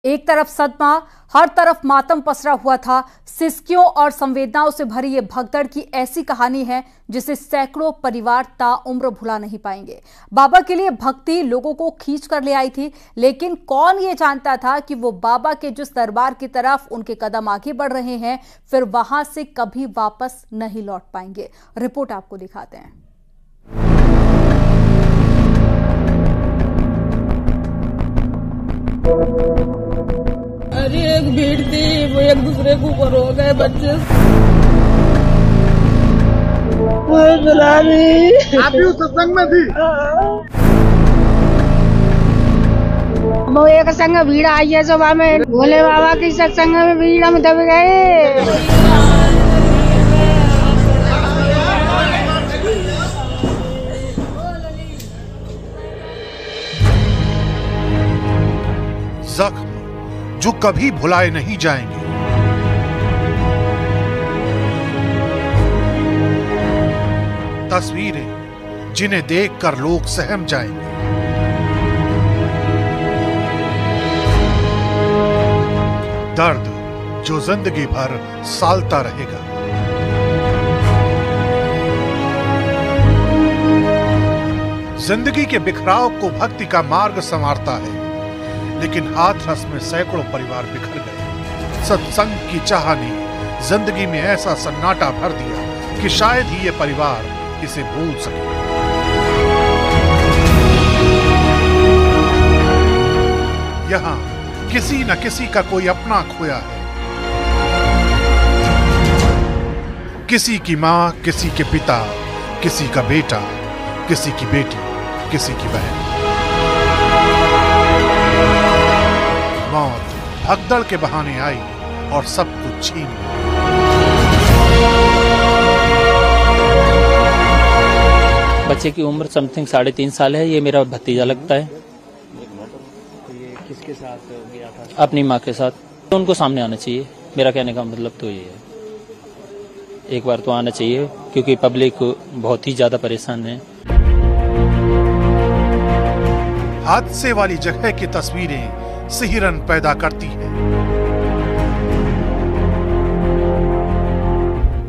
एक तरफ सदमा, हर तरफ मातम पसरा हुआ था। सिसकियों और संवेदनाओं से भरी ये भगदड़ की ऐसी कहानी है जिसे सैकड़ों परिवार ताउम्र भुला नहीं पाएंगे। बाबा के लिए भक्ति लोगों को खींच कर ले आई थी, लेकिन कौन ये जानता था कि वो बाबा के जिस दरबार की तरफ उनके कदम आगे बढ़ रहे हैं, फिर वहां से कभी वापस नहीं लौट पाएंगे। रिपोर्ट आपको दिखाते हैं। अरे एक भीड़ थी, वो एक दूसरे के ऊपर हो गए बच्चे। आप भी उस सत्संग में थी? वो एक संग भीड़ आई है सुबह में, भोले बाबा की सत्संग में भीड़ हम दब गए। जख्म जो कभी भुलाए नहीं जाएंगे। तस्वीरें जिन्हें देखकर लोग सहम जाएंगे। दर्द जो जिंदगी भर सालता रहेगा। जिंदगी के बिखराव को भक्ति का मार्ग संवारता है, लेकिन हाथरस में सैकड़ों परिवार बिखर गए। सत्संग की चाह ने जिंदगी में ऐसा सन्नाटा भर दिया कि शायद ही ये परिवार इसे भूल सके। यहाँ किसी न किसी का कोई अपना खोया है। किसी की माँ, किसी के पिता, किसी का बेटा, किसी की बेटी, किसी की बहन। मौत भगदड़ के बहाने आई और सब कुछ छीन लिया। बच्चे की उम्र समथिंग 3.5 साल है। ये मेरा भतीजा लगता है। ये किसके साथ गया था? अपनी माँ के साथ। तो उनको सामने आना चाहिए। मेरा कहने का मतलब तो ये है, एक बार तो आना चाहिए, क्योंकि पब्लिक बहुत ही ज्यादा परेशान है। हादसे वाली जगह की तस्वीरें सिहरन पैदा करती है।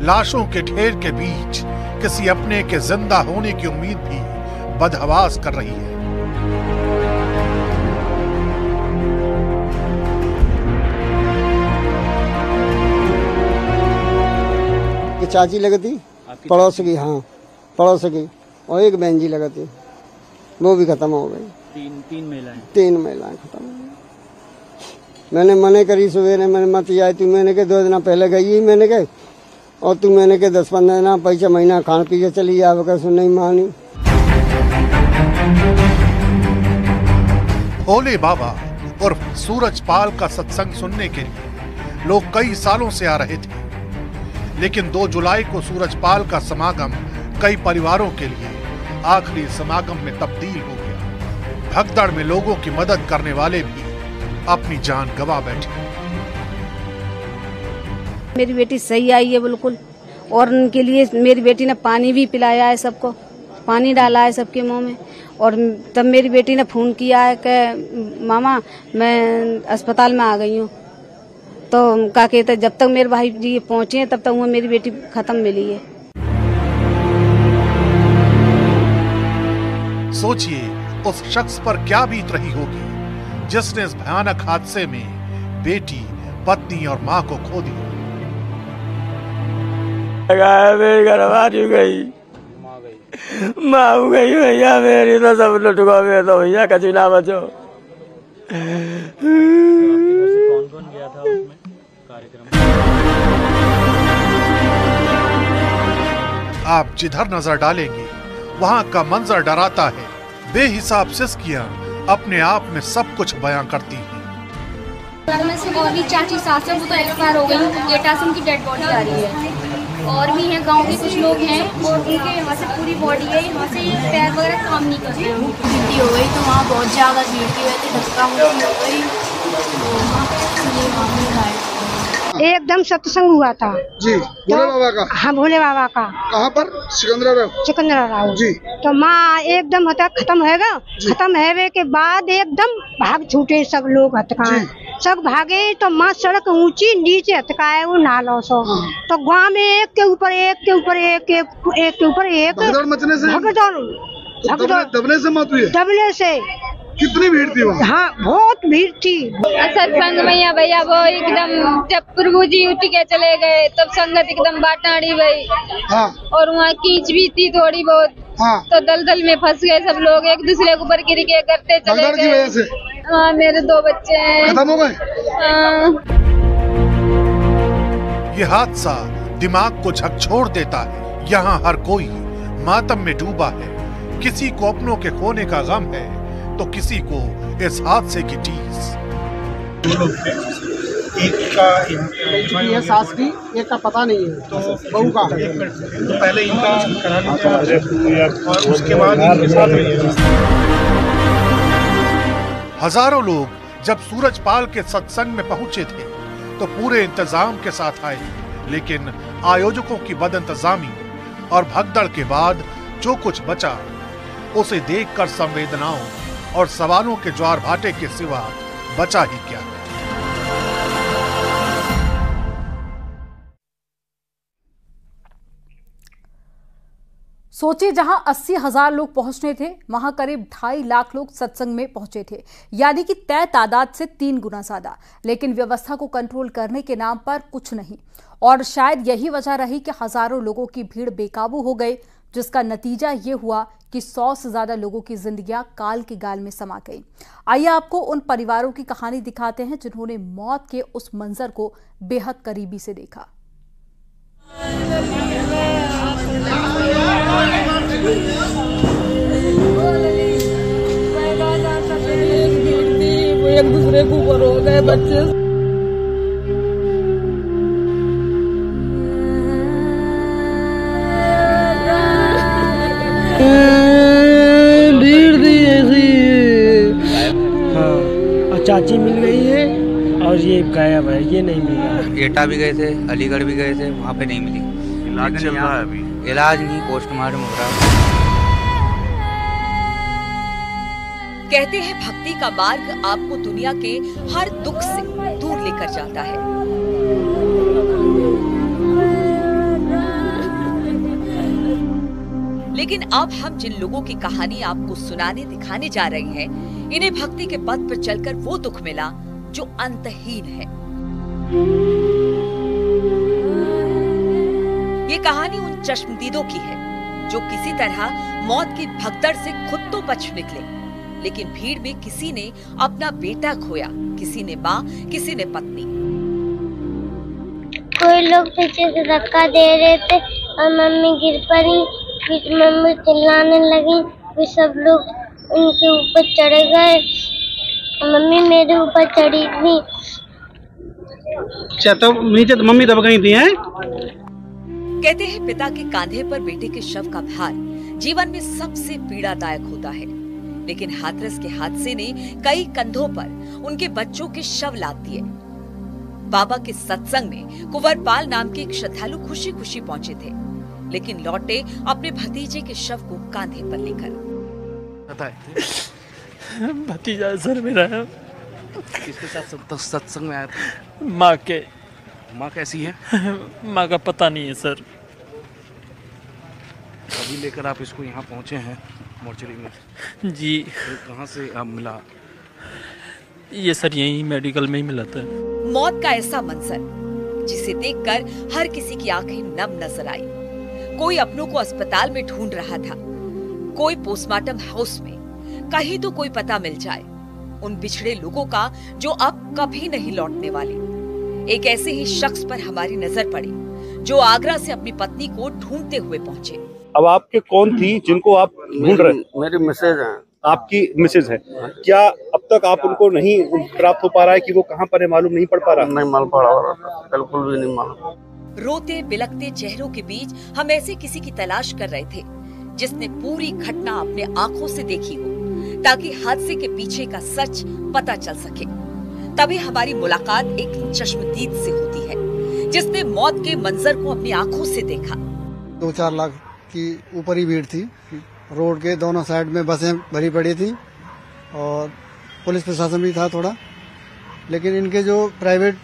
लाशों के ढेर के बीच किसी अपने के जिंदा होने की उम्मीद भी बदहवास कर रही है। कि चाची लगती पड़ोस की, हाँ पड़ोस की, और एक बहन जी लगती, वो भी खत्म हो गई। तीन महिलाएं खत्म हो गई। मैंने मने करी सवेरे, मैंने मत आई तू, मैंने के 2 दिन पहले गई, मैंने के और तू मैंने के 10-15 दिन पैसा महीना खान पी के चली जा, वगैरह सुन नहीं मानी। भोले बाबा और सूरजपाल का सत्संग सुनने के लिए लोग कई सालों से आ रहे थे, लेकिन 2 जुलाई को सूरजपाल का समागम कई परिवारों के लिए आखिरी समागम में तब्दील हो गया। भगदड़ में लोगों की मदद करने वाले भी अपनी जान गंवा बैठे। मेरी बेटी सही आई है बिल्कुल, और उनके लिए मेरी बेटी ने पानी भी पिलाया है, सबको पानी डाला है सबके मुंह में। और तब मेरी बेटी ने फोन किया है कि मामा मैं अस्पताल में आ गई हूँ। तो क्या कहते, जब तक मेरे भाई जी पहुंचे तब तक वो मेरी बेटी खत्म मिली है। सोचिए उस शख्स पर क्या बीत रही होगी जिसने इस भयानक हादसे में बेटी, पत्नी और माँ को खो दिया। मेरी घरवाली गई, माँ गई, भैया मेरी तो सब लुटको में, तो भैया कभी ना बचो। कौन कौन गया था उसमें कार्यक्रम? आप जिधर नजर डालेंगे वहाँ का मंजर डराता है। बेहिसाब सिसकियां अपने आप में सब कुछ बयां करती हैं। घर में से और भी चाची सास है, वो तो एक्सपायर हो गई। एटा से उनकी डेड बॉडी आ रही है। और भी हैं गांव के कुछ लोग हैं, और उनके यहाँ से पूरी बॉडी है, यहाँ से पैर वगैरह काम नहीं कर रहे। गिनती हो गई तो वहाँ बहुत ज़्यादा भीड़ की वजह से धक्का मुक्की हो गई, एकदम सत्संग हुआ था जी। भोले बाबा का? हाँ भोले बाबा का। कहाँ पर? सिकंदरा जी। तो माँ एकदम होता खत्म होगा, खत्म होने के बाद एकदम भाग छूटे सब लोग हथकान। सब भागे तो माँ सड़क ऊंची नीचे हटकाए वो नालों सो तो गाँव में एक के ऊपर एक के ऊपर एक के ऊपर एक मचने से दबने से मौत हुई है। दबने से कितनी भीड़ थी वहाँ? हाँ बहुत भीड़ थी। सत्संग में भैया वो एकदम जब प्रभु जी उठ के चले गए तब संगत एकदम बाटाड़ी गई। हाँ। और वहाँ कीच भी थी थोड़ी बहुत। हाँ। तो दलदल में फंस गए सब लोग, एक दूसरे के ऊपर गिर के करते चले गए। की वजह से? हाँ मेरे 2 बच्चे हैं। खत्म हो गए। ये हादसा दिमाग को झकझोर देता है। यहाँ हर कोई मातम में डूबा है। किसी को अपनों के खोने का गम है तो किसी को इस हादसे की टीस। एक का सास की, एक का पता नहीं है तो बहू का। तो पहले इनका करा लीजिए और उसके बाद इनके साथ में। हजारों लोग जब सूरजपाल के सत्संग में पहुंचे थे तो पूरे इंतजाम के साथ आए, लेकिन आयोजकों की बदइंतजामी और भगदड़ के बाद जो कुछ बचा उसे देखकर संवेदनाओं और सवालों के ज्वार भाटे के सिवा बचा ही क्या। सोचिए, जहां 80,000 लोग पहुंचने थे वहां करीब 2.5 लाख लोग सत्संग में पहुंचे थे, यानी कि तय तादाद से 3 गुना ज्यादा। लेकिन व्यवस्था को कंट्रोल करने के नाम पर कुछ नहीं, और शायद यही वजह रही कि हजारों लोगों की भीड़ बेकाबू हो गई, जिसका नतीजा ये हुआ कि 100 से ज्यादा लोगों की जिंदगियां काल के गाल में समा गई। आइए आपको उन परिवारों की कहानी दिखाते हैं जिन्होंने मौत के उस मंजर को बेहद करीबी से देखा। एक दूसरे के ऊपर हो गए बच्चे। भीड़ थी ऐसी। हाँ, और चाची मिल गई है और ये गायब है, ये नहीं मिला। एटा भी गए थे, अलीगढ़ भी गए थे, वहाँ पे नहीं मिली। इलाज चल रहा है अभी। इलाज नहीं, पोस्टमार्टम हो रहा है। कहते हैं भक्ति का मार्ग आपको दुनिया के हर दुख से दूर लेकर जाता है। लेकिन अब हम जिन लोगों की कहानी आपको सुनाने दिखाने जा रहे हैं, इन्हें भक्ति के पथ पर चलकर वो दुख मिला जो अंतहीन है। ये कहानी उन चश्मदीदों की है जो किसी तरह मौत की भगदड़ से खुद तो बच निकले, लेकिन भीड़ में किसी ने अपना बेटा खोया, किसी ने माँ, किसी ने पत्नी। कोई लोग पीछे से धक्का दे रहे थे और मम्मी गिर पड़ी, फिर मम्मी चिल्लाने लगी, फिर सब लोग उनके ऊपर चढ़ गए। मम्मी मेरे ऊपर चढ़ी थी। अच्छा, तो नीचे तो मम्मी दब गई थी हैं? कहते हैं पिता के कांधे पर बेटे के शव का भार जीवन में सबसे पीड़ादायक होता है, लेकिन हाथरस के हादसे ने कई कंधों पर उनके बच्चों के शव लाद दिए। बाबा के सत्संग में कुंवरपाल नाम के एक श्रद्धालु खुशी खुशी पहुंचे थे, लेकिन लौटे अपने भतीजे के शव को कांधे पर लेकर। भतीजा सर मेरा। किसके साथ सत्संग में आया था? माँ के। माँ कैसी है? माँ का पता नहीं है सर। अभी लेकर आप इसको यहाँ पहुँचे हैं मोर्चरी में? जी। तो कहाँ से आप मिला? ये सर यही मेडिकल में ही मिला था। मौत का ऐसा मंजर जिसे देखकर हर किसी की आंखें नम नजर आई। कोई अपनों को अस्पताल में ढूंढ रहा था, कोई पोस्टमार्टम हाउस में, कहीं तो कोई पता मिल जाए उन बिछड़े लोगों का जो अब कभी नहीं लौटने वाले। एक ऐसे ही शख्स पर हमारी नजर पड़ी जो आगरा से अपनी पत्नी को ढूंढते हुए पहुंचे। अब आपके कौन थी जिनको आप ढूंढ रहे? मेरी मिसेज है। आपकी मिसेज है? क्या अब तक आप उनको नहीं प्राप्त हो पा रहा है कि वो कहाँ पर है, मालूम नहीं पड़ पा रहा? नहीं मालूम पड़ रहा, बिल्कुल भी नहीं मालूम। रोते बिलखते चेहरों के बीच हम ऐसे किसी की तलाश कर रहे थे जिसने पूरी घटना अपने आंखों से देखी हो, ताकि हादसे के पीछे का सच पता चल सके। तभी हमारी मुलाकात एक चश्मदीद से होती है जिसने मौत के मंजर को अपनी आंखों से देखा। 2-4 लाख की ऊपर ही भीड़ थी। रोड के दोनों साइड में बसें भरी पड़ी थी और पुलिस प्रशासन भी था थोड़ा, लेकिन इनके जो प्राइवेट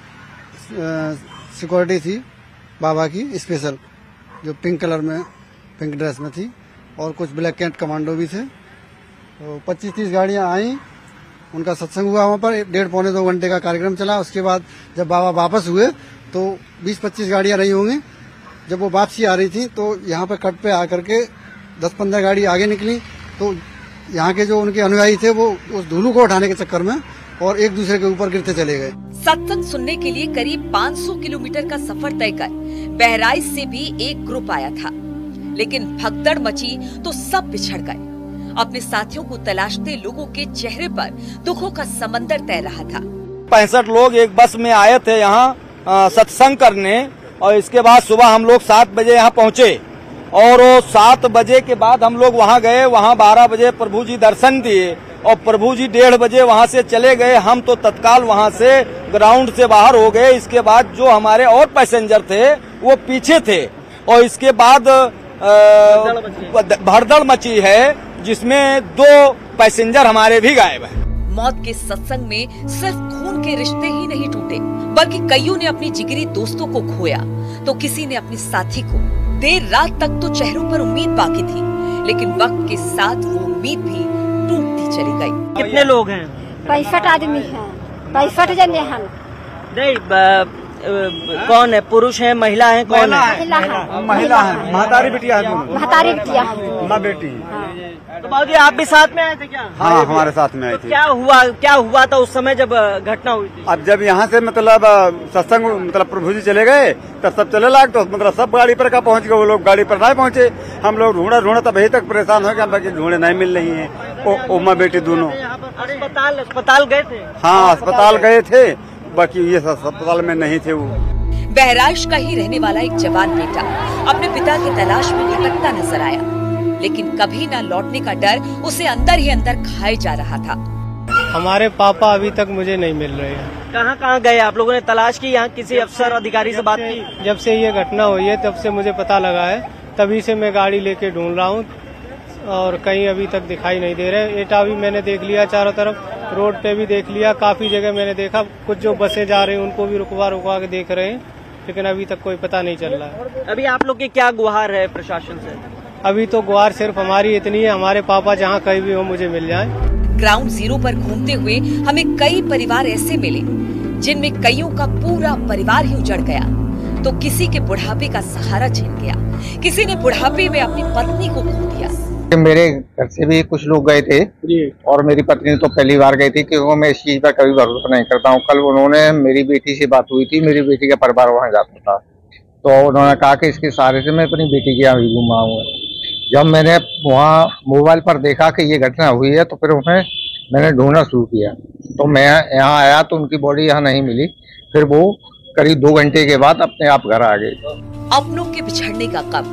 सिक्योरिटी थी बाबा की स्पेशल, जो पिंक कलर में पिंक ड्रेस में थी, और कुछ ब्लैक कैंट कमांडो भी थे। तो 25-30 गाड़ियां आई, उनका सत्संग हुआ वहाँ पर, 1.5-2 घंटे का कार्यक्रम चला। उसके बाद जब बाबा वापस हुए तो 20-25 गाड़ियां रही होंगी। जब वो वापसी आ रही थी तो यहाँ पे कट पे आकर के 10-15 गाड़ी आगे निकली, तो यहाँ के जो उनके अनुयायी थे वो उस धूलू को उठाने के चक्कर में और एक दूसरे के ऊपर गिरते चले गए। सत्संग सुनने के लिए करीब 500 किलोमीटर का सफर तय कर बहराइच से भी एक ग्रुप आया था, लेकिन भगदड़ मची तो सब बिछड़ गए। अपने साथियों को तलाशते लोगों के चेहरे पर दुखों का समंदर तैर रहा था। 65 लोग एक बस में आए थे यहाँ सत्संग करने, और इसके बाद सुबह हम लोग 7 बजे यहाँ पहुँचे, और 7 बजे के बाद हम लोग वहाँ गए। वहाँ 12 बजे प्रभु जी दर्शन दिए, और प्रभु जी 1:30 बजे वहाँ से चले गए। हम तो तत्काल वहाँ से ग्राउंड से बाहर हो गए। इसके बाद जो हमारे और पैसेंजर थे वो पीछे थे, और इसके बाद भगदड़ मची है, जिसमें 2 पैसेंजर हमारे भी गायब हैं। मौत के सत्संग में सिर्फ खून के रिश्ते ही नहीं टूटे, बल्कि कईयों ने अपनी जिगरी दोस्तों को खोया, तो किसी ने अपने साथी को। देर रात तक तो चेहरों पर उम्मीद बाकी थी, लेकिन वक्त के साथ वो उम्मीद भी टूटती चली गई। कितने लोग हैं? 65 आदमी हैं, 65 जने हैं। नहीं, कौन है? पुरुष है, महिला है, कौन है? महिला है। महतारी बिटिया महतारी बिटिया है। माँ बेटी। तो बाबूजी आप भी साथ में आए थे क्या? हाँ, हमारे साथ में आए थे। क्या हुआ था उस समय जब घटना हुई थी? अब जब यहाँ से मतलब सत्संग मतलब प्रभु जी चले गए तब सब चले लाग, तो मतलब सब गाड़ी पर का पहुँच गए। वो लोग गाड़ी पर नहीं पहुँचे। हम लोग ढूंढा तब अभी तक परेशान हो गया, बाकी ढूंढे नहीं मिल रही है। ओ माँ बेटी दोनों। अस्पताल गए थे? हाँ, अस्पताल गए थे, बाकी ये अस्पताल में नहीं थे। वो बहराइच का ही रहने वाला एक जवान बेटा अपने पिता की तलाश में भटकता नजर आया, लेकिन कभी न लौटने का डर उसे अंदर ही अंदर खाए जा रहा था। हमारे पापा अभी तक मुझे नहीं मिल रहे हैं। कहाँ गए आप लोगों ने? तलाश की? यहाँ किसी अफसर अधिकारी से बात की? जब से ये घटना हुई है तब से मुझे पता लगा है, तभी से मैं गाड़ी लेके ढूंढ रहा हूँ, और कहीं अभी तक दिखाई नहीं दे रहे। एटा भी मैंने देख लिया चारों तरफ, रोड पे भी देख लिया, काफी जगह मैंने देखा। कुछ जो बसें जा रही हैं उनको भी रुकवा के देख रहे हैं, लेकिन अभी तक कोई पता नहीं चल रहा है। अभी आप लोग की क्या गुहार है प्रशासन से? अभी तो गुहार सिर्फ हमारी इतनी है, हमारे पापा जहाँ कहीं भी हो मुझे मिल जाए। ग्राउंड जीरो पर घूमते हुए हमें कई परिवार ऐसे मिले जिनमें कईयों का पूरा परिवार ही उजड़ गया, तो किसी के बुढ़ापे का सहारा छिन गया, किसी ने बुढ़ापे में अपनी पत्नी को खो दिया। मेरे घर से भी कुछ लोग गए थे और मेरी पत्नी तो पहली बार गई थी, क्योंकि मैं इस चीज पर कभी भरोसा नहीं करता हूँ। कल उन्होंने, मेरी बेटी से बात हुई थी, मेरी बेटी का परिवार वहाँ जाता था, तो उन्होंने कहा कि इसके सहारे से मैं अपनी बेटी के यहाँ भी घुमा हूँ। जब मैंने वहाँ मोबाइल पर देखा कि ये घटना हुई है, तो फिर मैंने ढूंढना शुरू किया। तो मैं यहाँ आया तो उनकी बॉडी यहाँ नहीं मिली। फिर वो करीब 2 घंटे के बाद अपने आप घर आ गए। अपनों के बिछड़ने का गम,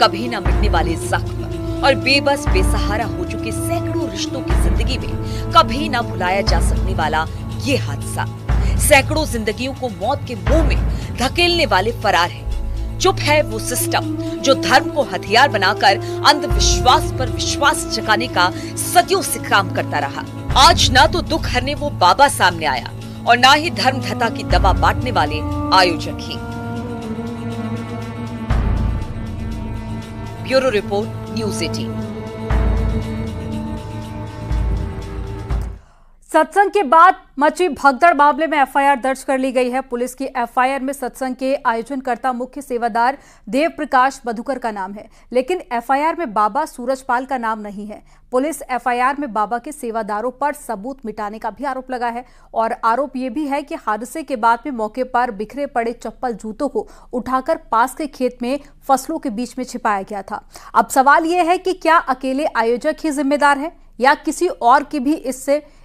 कभी न मिटने वाले जख्म और बेबस बेसहारा हो चुके सैकड़ों रिश्तों की जिंदगी में कभी न भुलाया जा सकने वाला ये हादसा सैकड़ों जिंदगियों को मौत के मुंह में धकेलने वाले फरार है। चुप है वो सिस्टम जो धर्म को हथियार बनाकर अंधविश्वास पर विश्वास जगाने का सदियों से काम करता रहा। आज ना तो दुख हरने वो बाबा सामने आया और ना ही धर्मधता की दवा बांटने वाले आयोजक ही। Bureau report, news 18। सत्संग के बाद मची भगदड़ मामले में एफआईआर दर्ज कर ली गई है। पुलिस की एफआईआर में सत्संग के आयोजनकर्ता मुख्य सेवादार देव प्रकाश मधुकर का नाम है, लेकिन एफआईआर में बाबा सूरजपाल का नाम नहीं है। पुलिस एफआईआर में बाबा के सेवादारों पर सबूत मिटाने का भी आरोप लगा है और आरोप यह भी है कि हादसे के बाद में मौके पर बिखरे पड़े चप्पल जूतों को उठाकर पास के खेत में फसलों के बीच में छिपाया गया था। अब सवाल यह है कि क्या अकेले आयोजक ही जिम्मेदार है या किसी और की भी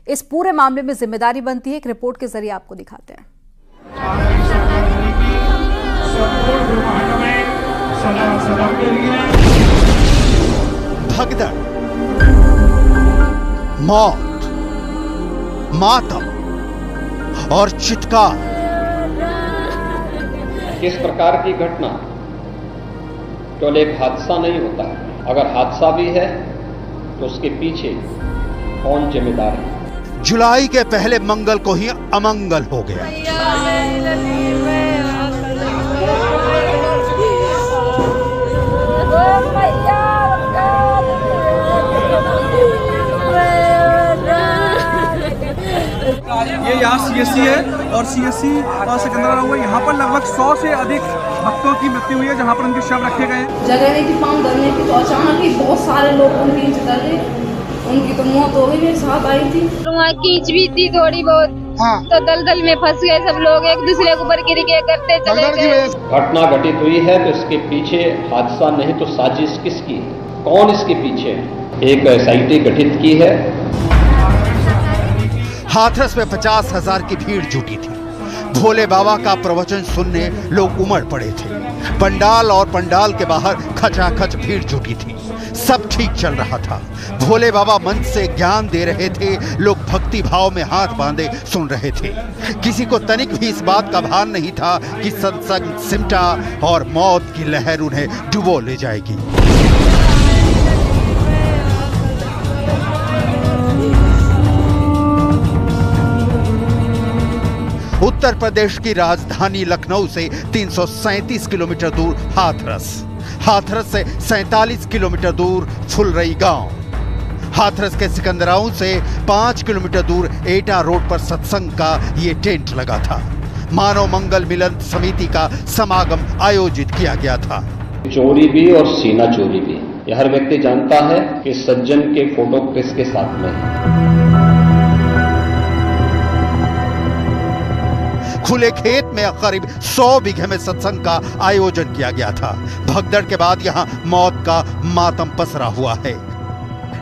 इस पूरे मामले में जिम्मेदारी बनती है। एक रिपोर्ट के जरिए आपको दिखाते हैं। भगदड़, मौत, मातम और चित्कार। इस प्रकार की घटना केवल एक हादसा नहीं होता है। अगर हादसा भी है तो उसके पीछे कौन जिम्मेदार है? जुलाई के पहले मंगल को ही अमंगल हो गया। ये यहाँ CSC है और CSC और सिकंदरा हुआ, यहाँ पर लगभग 100 से अधिक भक्तों की मृत्यु हुई है जहाँ पर उनके शव रखे गए हैं। जगह नहीं थी पाँव धरने की, तो अचानक ही बहुत सारे लोग उनके नीचे डर गए। उनकी तो मौत हो गई, मेरे साथ आई थी। वहाँ कीच भी थी थोड़ी बहुत, तो दलदल में फंस गए सब लोग, एक दूसरे के ऊपर गिर के करते चले गए। घटना घटित हुई है तो इसके पीछे हादसा नहीं तो साजिश किसकी है, कौन इसके पीछे है? एक SIT गठित की है। हाथरस में 50,000 की भीड़ जुटी थी। भोले बाबा का प्रवचन सुनने लोग उमड़ पड़े थे। पंडाल और पंडाल के बाहर खचाखच भीड़ जुटी थी। सब ठीक चल रहा था। भोले बाबा मंच से ज्ञान दे रहे थे, लोग भक्ति भाव में हाथ बांधे सुन रहे थे। किसी को तनिक भी इस बात का भान नहीं था कि सत्संग सिमटा और मौत की लहर उन्हें डुबो ले जाएगी। उत्तर प्रदेश की राजधानी लखनऊ से 337 किलोमीटर दूर हाथरस से 47 किलोमीटर दूर फुलरई गांव, हाथरस के सिकंदराऊ से 5 किलोमीटर दूर एटा रोड पर सत्संग का ये टेंट लगा था। मानव मंगल मिलन समिति का समागम आयोजित किया गया था। चोरी भी और सीना चोरी भी, यह हर व्यक्ति जानता है कि सज्जन के फोटो किसके साथ में है। खुले खेत में करीब 100 बीघे में सत्संग का आयोजन किया गया था। भगदड़ के बाद यहाँ मौत का मातम पसरा हुआ है।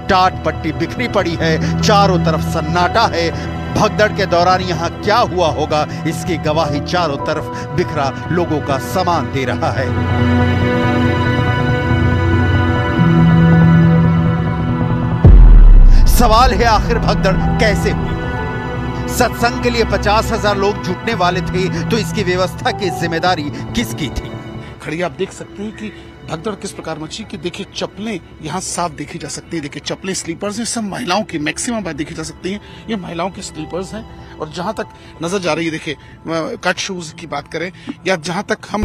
टाट पट्टी बिखरी पड़ी है, चारों तरफ सन्नाटा है। भगदड़ के दौरान यहाँ क्या हुआ होगा इसकी गवाही चारों तरफ बिखरा लोगों का सामान दे रहा है। सवाल है आखिर भगदड़ कैसे हुई? सत्संग के लिए 50,000 लोग जुटने वाले थे, तो इसकी व्यवस्था की जिम्मेदारी किसकी थी? खड़ी आप देख सकते हैं कि भगदड़ किस प्रकार मची कि देखिए चप्पलें यहाँ साफ देखी जा सकती है। देखिए चप्पलें स्लीपर्स हैं, सब महिलाओं की मैक्सिमम बात देखी जा सकती हैं। ये महिलाओं के स्लीपर्स हैं और जहां तक नजर जा रही है, देखिए कट शूज की बात करें या जहां तक हम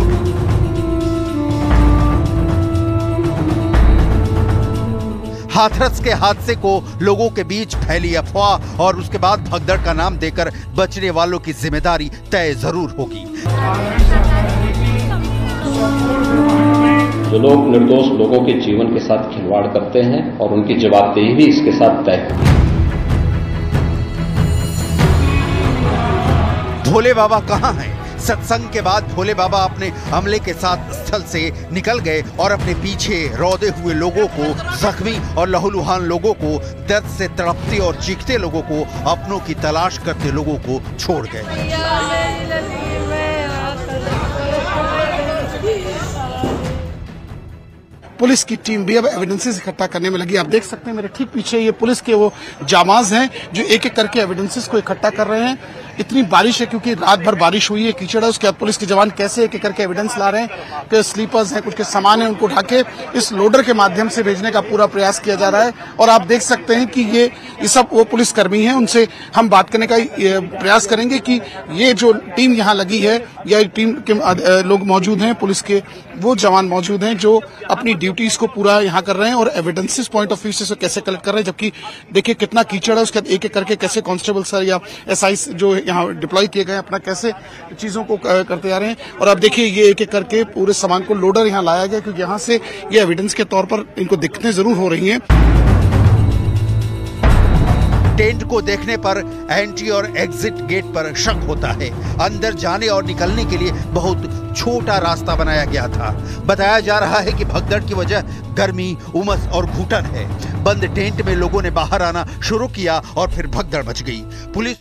हाथरस के हादसे को लोगों के बीच फैली अफवाह और उसके बाद भगदड़ का नाम देकर बचने वालों की जिम्मेदारी तय जरूर होगी। जो लोग निर्दोष लोगों के जीवन के साथ खिलवाड़ करते हैं और उनकी जवाबदेही भी इसके साथ तय है। भोले बाबा कहाँ हैं? सत्संग के बाद भोले बाबा अपने अमले के साथ स्थल से निकल गए और अपने पीछे रौदे हुए लोगों को, जख्मी और लहूलुहान लोगों को, दर्द से तड़पते और चीखते लोगों को, अपनों की तलाश करते लोगों को छोड़ गए। पुलिस की टीम भी अब एविडेंसेस इकट्ठा करने में लगी। आप देख सकते हैं मेरे ठीक पीछे ये पुलिस के वो जामाज हैं जो एक एक करके एविडेंसेस को इकट्ठा कर रहे हैं। इतनी बारिश है क्योंकि रात भर बारिश हुई है, कीचड़ है, उसके बाद पुलिस के जवान कैसे एक एक करके एविडेंस ला रहे हैं कि स्लीपर्स हैं, कुछ के सामान है, उनको ढाके इस लोडर के माध्यम से भेजने का पूरा प्रयास किया जा रहा है। और आप देख सकते हैं कि ये सब वो पुलिसकर्मी हैं, उनसे हम बात करने का प्रयास करेंगे कि ये जो टीम यहाँ लगी है या टीम के लोग मौजूद हैं, पुलिस के वो जवान मौजूद हैं जो अपनी ड्यूटीज को पूरा यहाँ कर रहे हैं और एविडेंसेस पॉइंट ऑफ व्यू से कैसे कलेक्ट कर रहे हैं। जबकि देखिए कितना कीचड़ है, उसके बाद एक एक करके कैसे कांस्टेबल सर या SI जो यहाँ डिप्लॉय किए गए अपना कैसे चीजों को करते जा रहे हैं। और अब देखिए ये एक एक करके पूरे सामान को लोडर यहाँ लाया गया क्योंकि यहाँ से ये एविडेंस के तौर पर इनको दिक्कतें जरूर हो रही हैं। टेंट को देखने पर एंट्री और एग्जिट गेट पर शक होता है। अंदर जाने और निकलने के लिए बहुत छोटा रास्ता बनाया गया था। बताया जा रहा है कि भगदड़ की वजह गर्मी, उमस और घुटन है। बंद टेंट में लोगों ने बाहर आना शुरू किया और फिर भगदड़ मच गई। पुलिस